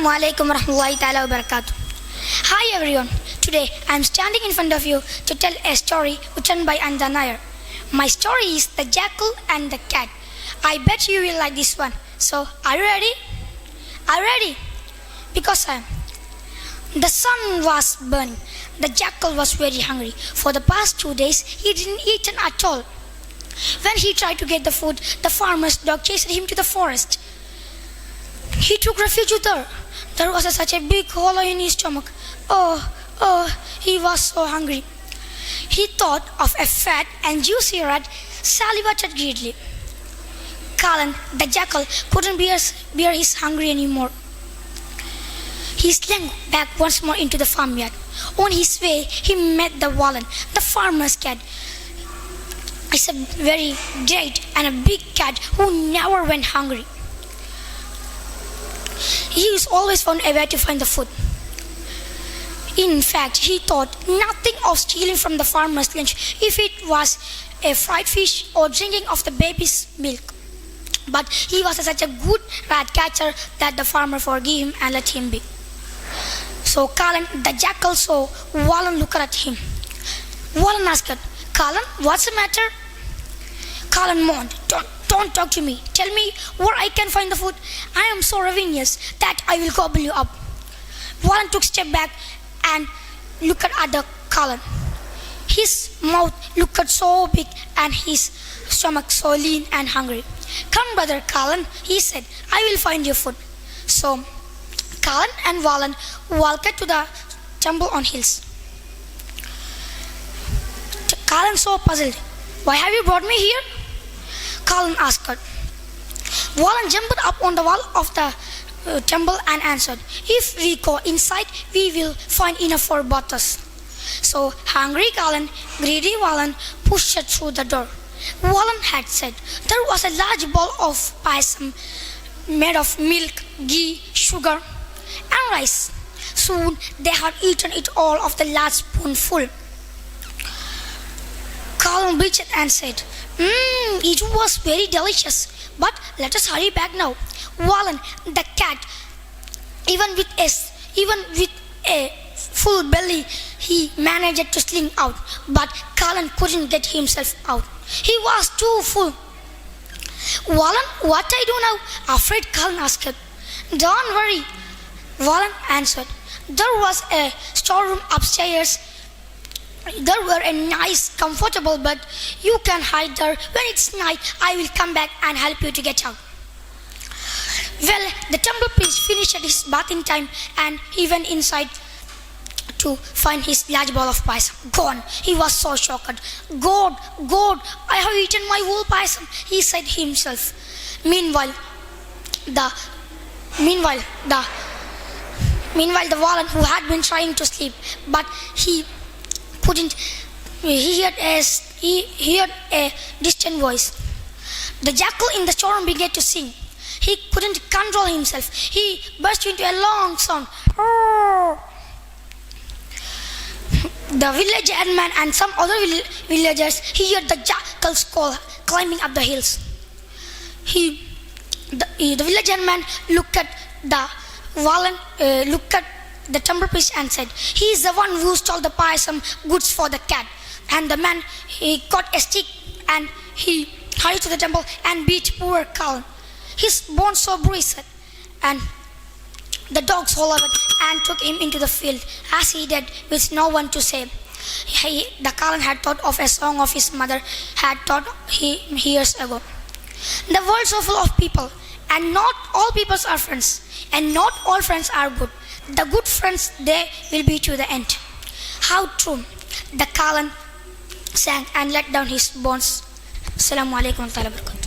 Assalamu alaikum warahmatullahi ta'ala wabarakatuh. Hi everyone. Today I am standing in front of you to tell a story written by Anja Nair. My story is The Jackal and the Cat. I bet you will like this one. So, are you ready? Are you ready? Because I am. The sun was burning. The jackal was very hungry. For the past 2 days, he didn't eat at all. When he tried to get the food, the farmer's dog chased him to the forest. He took refuge there. There was such a big hole in his stomach. He was so hungry. He thought of a fat and juicy rat, salivated greedily. Kalan, the jackal, couldn't bear his hunger anymore. He slunk back once more into the farmyard. On his way, he met the Wallen, the farmer's cat. It's a very great and a big cat who never went hungry. He was always found a way to find the food. In fact, he thought nothing of stealing from the farmer's lunch if it was a fried fish or drinking of the baby's milk. But he was such a good rat catcher that the farmer forgave him and let him be. So Kalan, the jackal, saw Wallen look at him. Wallen asked, "Kalan, what's the matter?" Kalan moaned, Don't talk to me. Tell me where I can find the food. I am so ravenous that I will gobble you up." Wallen took a step back and looked at the Kalan. His mouth looked so big and his stomach so lean and hungry. "Come, brother Kalan," he said, "I will find you food." So Kalan and Wallen walked to the temple on hills. Kalan so puzzled. "Why have you brought me here?" Kalan asked. Wallen jumped up on the wall of the temple and answered, "If we go inside, we will find enough for both us." So hungry Kalan, greedy Wallen pushed through the door. Wallen had said there was a large bowl of payasam made of milk, ghee, sugar, and rice. Soon they had eaten it all of the last spoonful. Kalan breathed and said, "It was very delicious, but let us hurry back now." Wallen, the cat, even with a full belly, he managed to slink out, but Kalan couldn't get himself out. He was too full. "Wallen, what I do now?" afraid Kalan asked. "Don't worry," Wallen answered. "There was a storeroom upstairs. There were a nice, comfortable bed. You can hide there. When it's night, I will come back and help you to get out." Well, the temple priest finished his bathing time and he went inside to find his large bowl of payasam gone. He was so shocked. God, I have eaten my whole payasam," he said himself. Meanwhile, the Wallen, who had been trying to sleep, but he couldn't, he heard a distant voice. The jackal in the storeroom began to sing. He couldn't control himself. He burst into a long sound. The village headman and some other villagers heard the jackal's call climbing up the hills. The village headman looked at the Wallen, looked at the temple priest and said, "He is the one who stole the payasam goods for the cat." And the man, he caught a stick and he hurried to the temple and beat poor Kalan. His bones so bruised, and the dogs followed and took him into the field, as he did with no one to save. The Kalan had thought of a song of his mother had taught him years ago. The world is so full of people, and not all people are friends, and not all friends are good. The good friends, they will be to the end. How true. The Kalan sang and let down his bones. Assalamu alaikum warahmatullahi wabarakatuh.